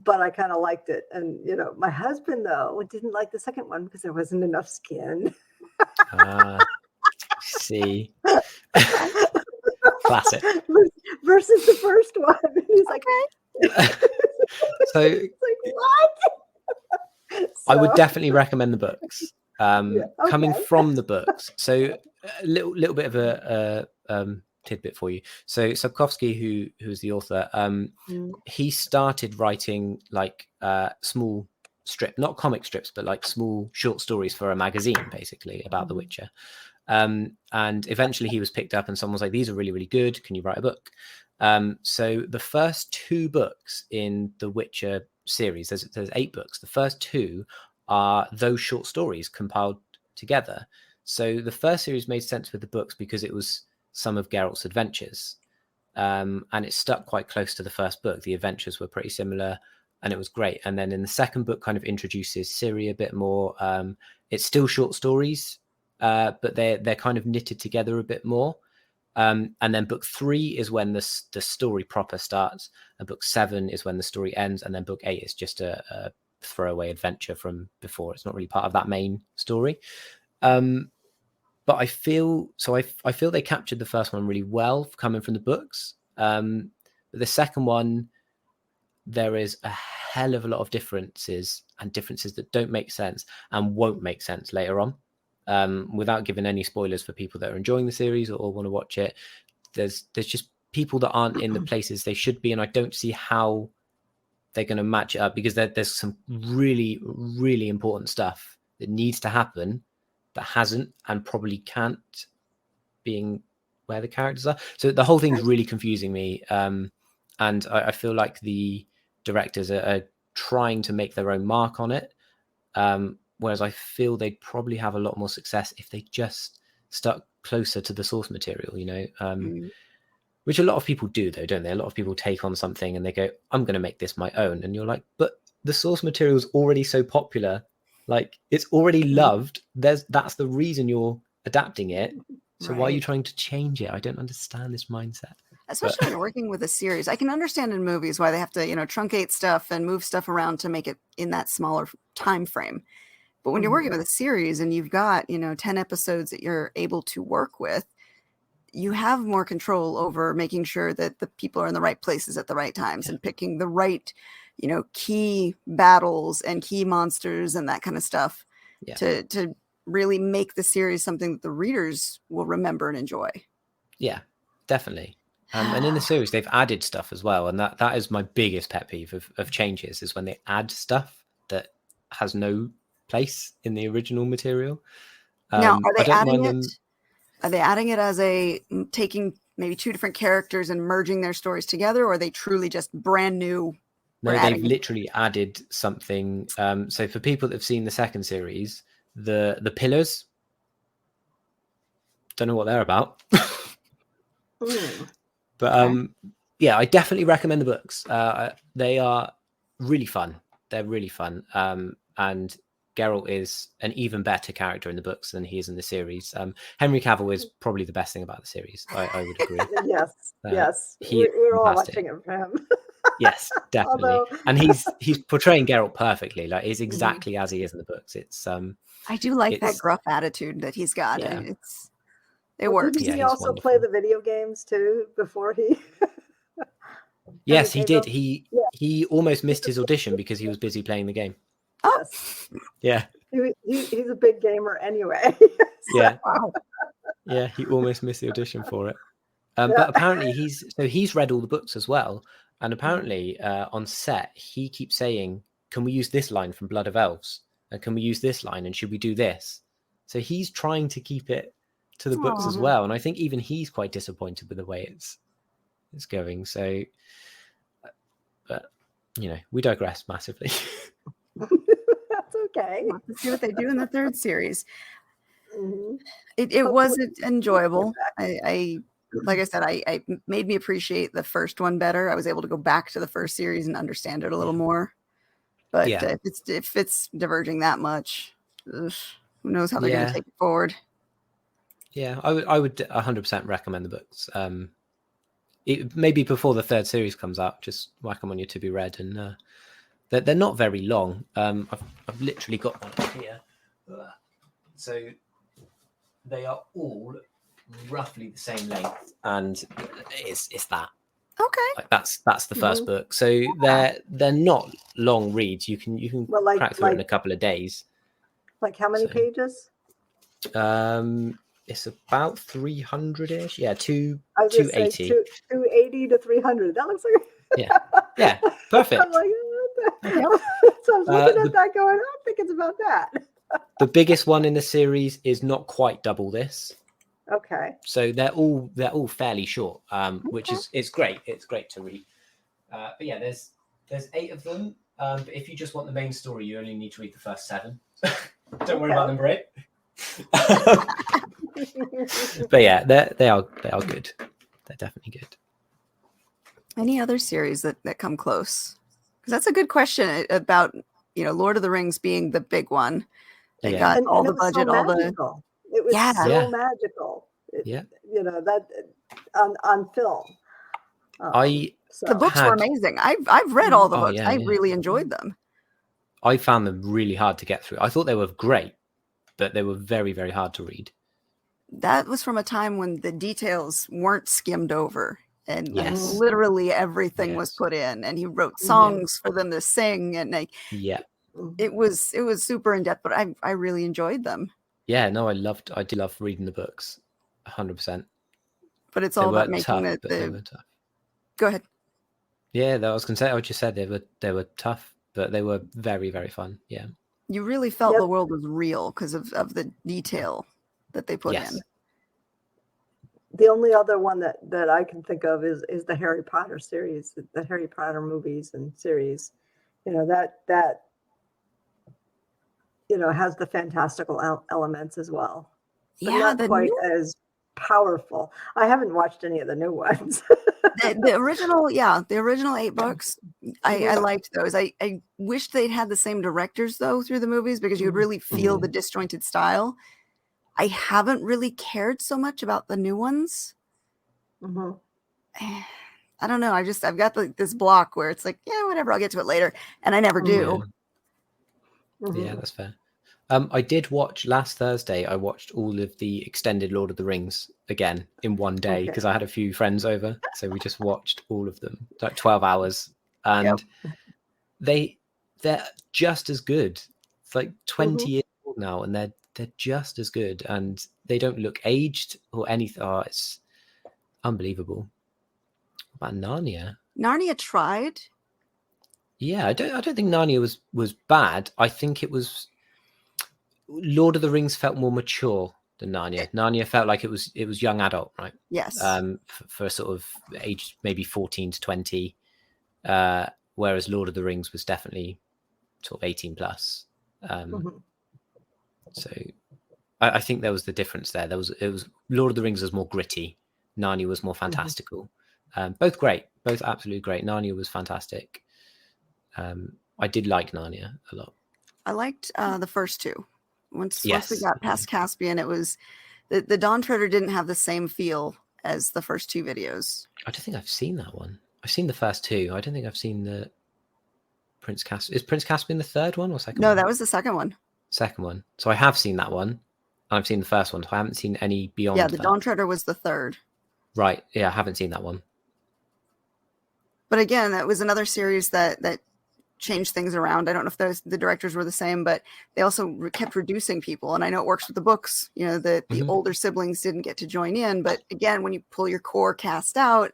but I kind of liked it. And my husband though didn't like the second one because there wasn't enough skin. See, classic. Versus the first one, he's like, so it's like, what? I would definitely recommend the books. Coming from the books. So a little bit of a tidbit for you. So Sapkowski, who's the author, he started writing like small not comic strips, but like small short stories for a magazine, basically, about The Witcher. And eventually he was picked up and someone was like, these are really, really good. Can you write a book? So the first 2 books in the Witcher series, there's 8 books. The first 2 are those short stories compiled together. So the first series made sense with the books because it was some of Geralt's adventures. And it stuck quite close to the first book. The adventures were pretty similar and it was great. And then in the second book kind of introduces Ciri a bit more. It's still short stories, but they're kind of knitted together a bit more. And then book 3 is when the story proper starts, and book 7 is when the story ends, and then book 8 is just a throwaway adventure from before. It's not really part of that main story. But I feel they captured the first one really well coming from the books. But the second one, there is a hell of a lot of differences that don't make sense and won't make sense later on. Without giving any spoilers for people that are enjoying the series or want to watch it, there's just people that aren't in the places they should be, and I don't see how they're going to match it up, because there's some really, really important stuff that needs to happen that hasn't and probably can't, being where the characters are. So the whole thing's really confusing me, and I feel like the directors are trying to make their own mark on it. Whereas I feel they'd probably have a lot more success if they just stuck closer to the source material, which a lot of people do, though, don't they? A lot of people take on something and they go, I'm going to make this my own. And you're like, but the source material is already so popular. Like, it's already loved. That's the reason you're adapting it. So why are you trying to change it? I don't understand this mindset. Especially when you're working with a series. I can understand in movies why they have to, truncate stuff and move stuff around to make it in that smaller time frame. But when you're working with a series and you've got, 10 episodes that you're able to work with, you have more control over making sure that the people are in the right places at the right times and picking the right, key battles and key monsters and that kind of stuff to really make the series something that the readers will remember and enjoy. Yeah, definitely. And in the series, they've added stuff as well, and that is my biggest pet peeve of changes is when they add stuff that has no place in the original material. Now, are I they don't adding mind it? them. Are they adding it as taking maybe two different characters and merging their stories together, or are they truly just brand new? No, they've literally added something. So for people that have seen the second series, the pillars, don't know what they're about. But Okay. yeah, I definitely recommend the books. They are really fun. They're really fun. And Geralt is an even better character in the books than he is in the series. Henry Cavill is probably the best thing about the series. I would agree. Yes. He is We're all fantastic. watching it for him. Yes, definitely. Although, And he's portraying Geralt perfectly. Like he's exactly as he is in the books. It's I do like that it's gruff attitude that he's got. yeah. It works. didn't Yeah, he he's also play wonderful. the video games too before he? Yes, he did. Yeah. He almost missed his audition because he was busy playing the game. Oh, Yes. Yeah. He's a big gamer anyway. Yeah. wow. Yeah, he almost missed the audition for it. Yeah. But apparently he's read all the books as well. And apparently on set, he keeps saying, can we use this line from Blood of Elves? And can we use this line? And should we do this? So he's trying to keep it to the books as well. And I think even he's quite disappointed with the way it's going. So, but, you know, we digress massively. That's okay. Let's see what they do in the third series. Mhm. It wasn't enjoyable. I like I said, I made me appreciate the first one better. I was able to go back to the first series and understand it a little more. But Yeah. if it's diverging that much, who knows how they're going to Yeah. take it forward. Yeah, I would 100% recommend the books. Maybe before the third series comes out, just whack them on your to be read, and they're not very long. I've literally got one here, so they are all roughly the same length, and it's that. Okay. Like that's the first book, so they're not long reads. You can Well, like- crack through it in a like- couple of days. Like how many So- pages? It's about 300-ish. Yeah, I was gonna say 280. 280 to 300. That looks like Yeah, perfect. I'm like, so I was looking at that going, I don't think it's about that. The biggest one in the series is not quite double this, Okay. so they're all fairly short, which is it's great. It's great to read. But yeah, there's 8 of them. But if you just want the main story, you only need to read the first 7. Don't worry about number 8. But yeah, they are good. They're definitely good. Any other series that come close? Because that's a good question about Lord of the Rings being the big one. They got all the budget, all the it was so Yeah. magical. Yeah. That on film. The books were amazing. I've read all the books. yeah, I yeah. really enjoyed them. I found them really hard to get through. I thought they were great, but they were very, very hard to read. That was from a time when the details weren't skimmed over, and Yes. literally everything was Yes. put in. And he wrote songs for them to sing, and Yeah. it was super in depth. But I really enjoyed them. Yeah, no, I do love reading the books, 100%. But it's They all about weren't making tough, but they were tough. Go ahead. Yeah, I was gonna say. I just said they were tough, but they were very, very fun. Yeah. You really felt the world was real because of the detail that they put Yes. in. The only other one that I can think of is the Harry Potter series, the Harry Potter movies and series. That has the fantastical elements as well. But not quite as powerful. I haven't watched any of the new ones. the original 8 books, I liked those. I wish they'd had the same directors though through the movies, because you would really feel the disjointed style. I haven't really cared so much about the new ones. I don't know. I've got this block where it's like, yeah, whatever, I'll get to it later, and I never do. Yeah, that's fair. I did watch last Thursday. I watched all of the extended Lord of the Rings again in one day because I had a few friends over, so we just watched all of them, like 12 hours, and they're just as good. It's like 20 years old now, and they're just as good, and they don't look aged or anything. Oh, it's unbelievable. What about Narnia? Narnia tried. Yeah, I don't think Narnia was bad. I think it was Lord of the Rings felt more mature than Narnia. Narnia felt like it was young adult, right? Yes. For sort of age maybe 14 to 20, whereas Lord of the Rings was definitely sort of 18 plus. So I think there was the difference there. It was Lord of the Rings was more gritty. Narnia was more fantastical. Both great, both absolutely great. Narnia was fantastic. I did like Narnia a lot. I liked the first two. Once we Yes. got past Caspian, it was the Dawn Treader didn't have the same feel as the first two videos. I don't think I've seen that one. I've seen the first two. I don't think I've seen the Prince Caspian. Is Prince Caspian the third one or second No, one? that was the second one. Second one. So I have seen that one. And I've seen the first one. So I haven't seen any beyond Yeah, the that. Dawn Treader was the third. Right. Yeah, I haven't seen that one. But again, that was another series that changed things around. I don't know if the directors were the same, but they also kept reducing people. And I know it works with the books. You know, the older siblings didn't get to join in. But again, when you pull your core cast out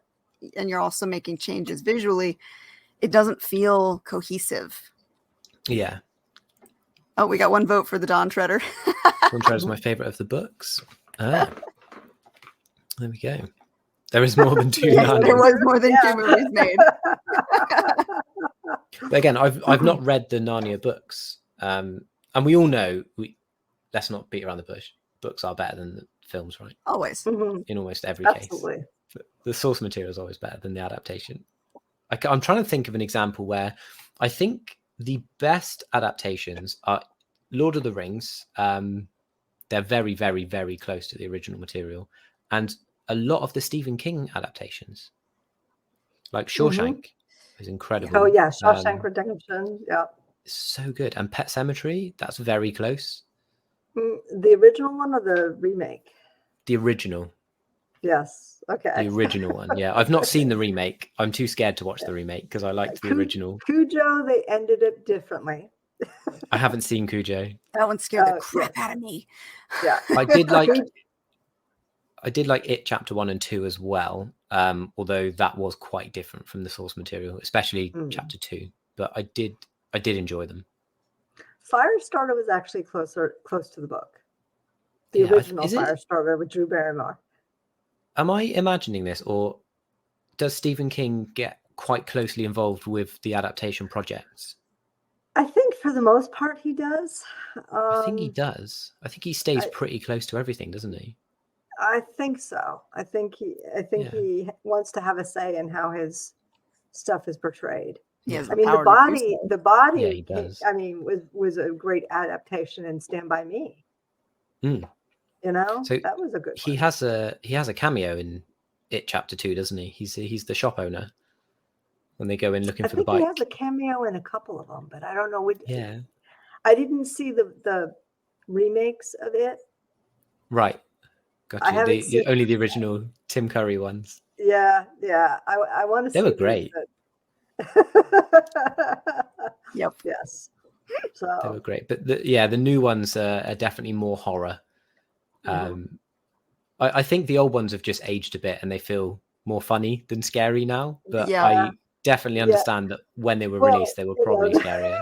and you're also making changes visually, it doesn't feel cohesive. Yeah. Oh, we got one vote for the Dawn Treader. Dawn Treader is my favorite of the books. There we go. There is more than two. There was more than two movies made. But again, I've not read the Narnia books, and we all know let's not beat around the bush. Books are better than the films, right? Always. In almost every Absolutely. case. The source material is always better than the adaptation. I'm trying to think of an example where I think the best adaptations are Lord of the Rings. They're very, very, very close to the original material, and a lot of the Stephen King adaptations, like Shawshank, is incredible. Oh yeah, Shawshank Redemption. Yeah, so good. And Pet Sematary, that's very close. The original one or the remake? The original. Yes. Okay. The original one. Yeah, I've not seen the remake. I'm too scared to watch the remake because I liked the original. Cujo, they ended it differently. I haven't seen Cujo. That one scared the crap out of me. Yeah, I did like It Chapter 1 and 2 as well. Although that was quite different from the source material, especially Chapter 2. But I did enjoy them. Firestarter was actually close to the book. The original Firestarter with Drew Barrymore. Am I imagining this, or does Stephen King get quite closely involved with the adaptation projects? I think for the most part he does. I think he does. I think he stays pretty close to everything, doesn't he? I think so. I think he wants to have a say in how his stuff is portrayed. Yeah, I mean the body. Yeah, he does. I mean, was a great adaptation in Stand By Me. You know, so that was a good. He has a cameo in It Chapter 2, doesn't he? He's the shop owner when they go in looking for the bike. He has a cameo in a couple of them, but I don't know. Yeah, I didn't see the remakes of it. Right, got you. Only the original Tim Curry ones. Yeah. I want to. They were great. Yep. Yes. So they were great, but the new ones are definitely more horror. I think the old ones have just aged a bit and they feel more funny than scary now. But I definitely understand that when they were released, they were probably scarier.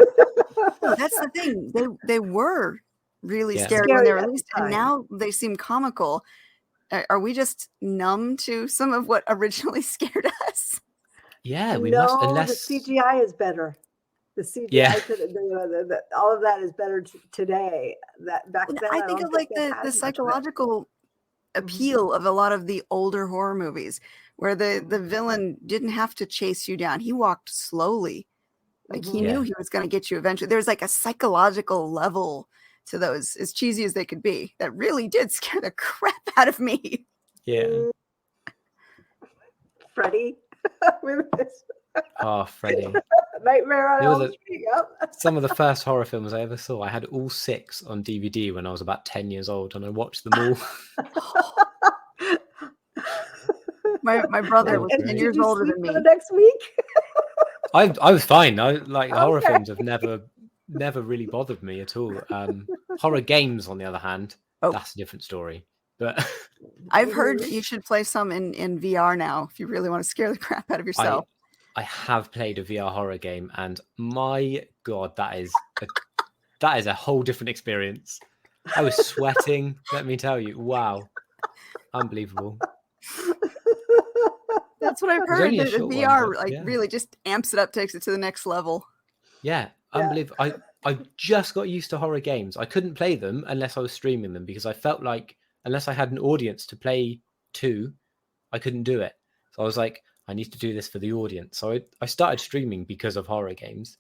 No, that's the thing. They were really scary when they were released, and now they seem comical. Are we just numb to some of what originally scared us? Yeah, we must. Unless the CGI is better. The CGI, all of that is better today. That back then, I think of like the psychological appeal of a lot of the older horror movies, where the villain didn't have to chase you down; he walked slowly, like he knew he was going to get you eventually. There's like a psychological level to those, as cheesy as they could be, that really did scare the crap out of me. Yeah, Freddy. Oh, Freddy. Nightmare on Elm Street. Yep. Some of the first horror films I ever saw. I had all 6 on DVD when I was about 10 years old, and I watched them all. my brother was 10 years older than me. The next week? I was fine. Horror films have never really bothered me at all. Horror games, on the other hand, that's a different story. But I've heard you should play some in VR now if you really want to scare the crap out of yourself. I have played a VR horror game, and my God, that is a whole different experience. I was sweating, let me tell you. Wow. Unbelievable. That's what I've was heard. only a That the short one, VR but yeah. really just amps it up, takes it to the next level. Yeah, unbelievable. I just got used to horror games. I couldn't play them unless I was streaming them because I felt like unless I had an audience to play to, I couldn't do it. So I was like, I need to do this for the audience. So I started streaming because of horror games.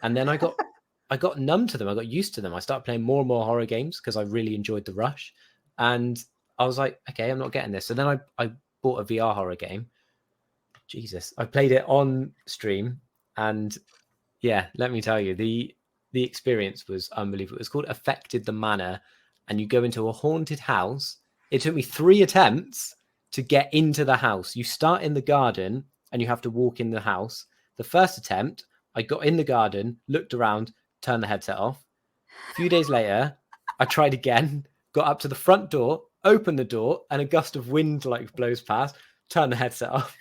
And then I got numb to them. I got used to them. I started playing more and more horror games because I really enjoyed the rush. And I was like, okay, I'm not getting this. So then I bought a VR horror game. Jesus. I played it on stream, and yeah, let me tell you, the experience was unbelievable. It's called Affected the Manor, and you go into a haunted house. It took me 3 attempts to get into the house. You start in the garden and you have to walk in the house. The first attempt, I got in the garden, looked around, turned the headset off. A few days later, I tried again, got up to the front door, opened the door, and a gust of wind like blows past, turned the headset off.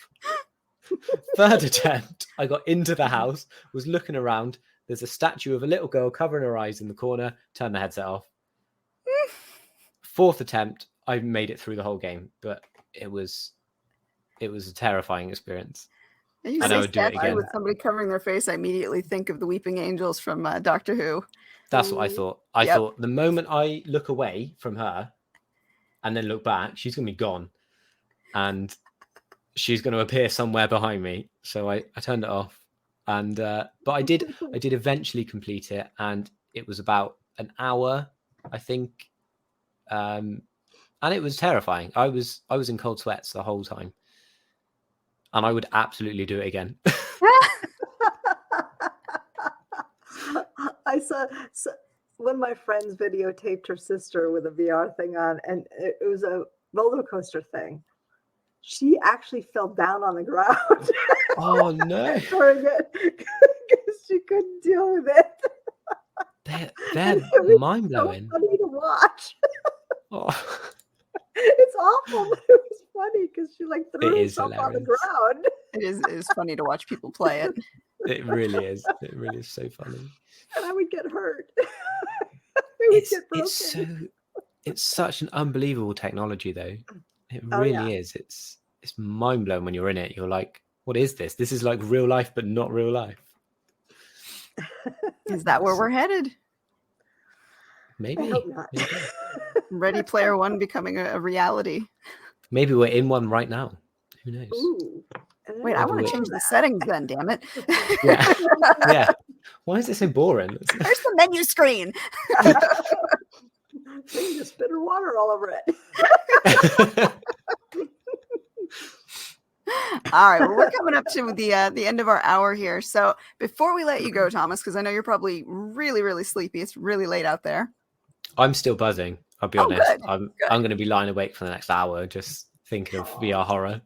Third attempt, I got into the house, was looking around. There's a statue of a little girl covering her eyes in the corner, turned the headset off. Fourth attempt, I made it through the whole game, but it was a terrifying experience. And I would do it again. With somebody covering their face, I immediately think of the Weeping Angels from Doctor Who. That's what I thought. I thought the moment I look away from her and then look back, she's going to be gone. And she's going to appear somewhere behind me. So I turned it off. And but I did eventually complete it. And it was about an hour, I think. And it was terrifying. I was in cold sweats the whole time. And I would absolutely do it again. I saw one of my friends videotaped her sister with a VR thing on, and it was a roller coaster thing. She actually fell down on the ground. Oh no! Because she couldn't deal with it. They're mind blowing. So funny to watch. Oh. It's awful, but it was funny because she like threw herself on the ground. It is funny to watch people play it. It really is. It really is so funny. And I would get hurt. It's such an unbelievable technology, though. It really is. It's mind blowing when you're in it. You're like, what is this? This is like real life, but not real life. Is that where we're headed? Maybe. I hope not. Maybe. Ready Player One becoming a reality. Maybe we're in one right now. Who knows? Ooh. Wait, I want to change the settings then, damn it. Yeah. Yeah. Why is it so boring? There's the menu screen. You just spit her water all over it. All right, well, we're coming up to the end of our hour here. So before we let you go, Thomas, because I know you're probably really, really sleepy. It's really late out there. I'm still buzzing. I'll be honest. Good. I'm going to be lying awake for the next hour just thinking of VR horror.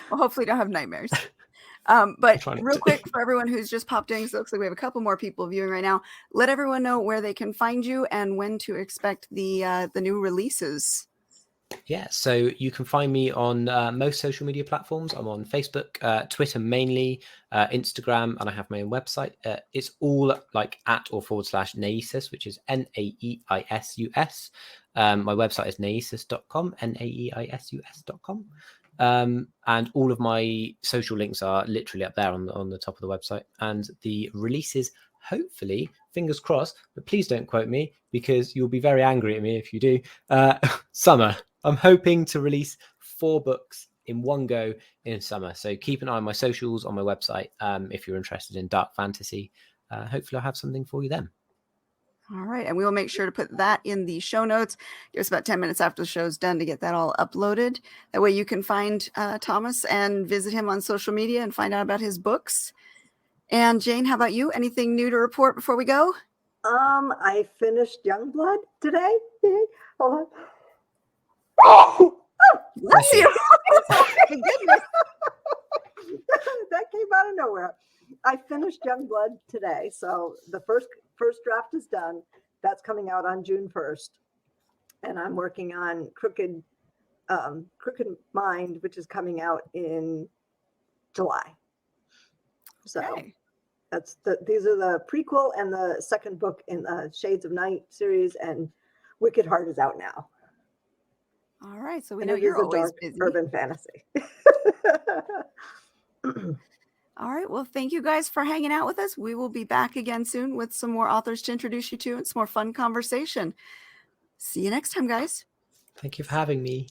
Well, hopefully you don't have nightmares. But real quick, for everyone who's just popped in, because it looks like we have a couple more people viewing right now, let everyone know where they can find you and when to expect the new releases. Yeah, so you can find me on most social media platforms. I'm on Facebook, Twitter mainly, Instagram, and I have my own website. It's all like @/Naeisus, which is Naeisus. My website is naeisus.com, naeisus.com. And all of my social links are literally up there on the top of the website. And the releases, hopefully, fingers crossed, but please don't quote me because you'll be very angry at me if you do. Summer. I'm hoping to release 4 books in one go in summer. So keep an eye on my socials, on my website, if you're interested in dark fantasy. Hopefully I'll have something for you then. All right. And we will make sure to put that in the show notes. Give us about 10 minutes after the show's done to get that all uploaded. That way you can find Thomas and visit him on social media and find out about his books. And Jane, how about you? Anything new to report before we go? I finished Youngblood today. Hold on. Bless you. That came out of nowhere. I finished Youngblood today, so the first draft is done. That's coming out on June 1st. and I'm working on Crooked Mind, which is coming out in July. So Okay. these are the prequel and the second book in the Shades of Night series, and Wicked Heart is out now. All right. So we And know it you're is a always dark busy. urban fantasy. All right. Well, thank you guys for hanging out with us. We will be back again soon with some more authors to introduce you to and some more fun conversation. See you next time, guys. Thank you for having me.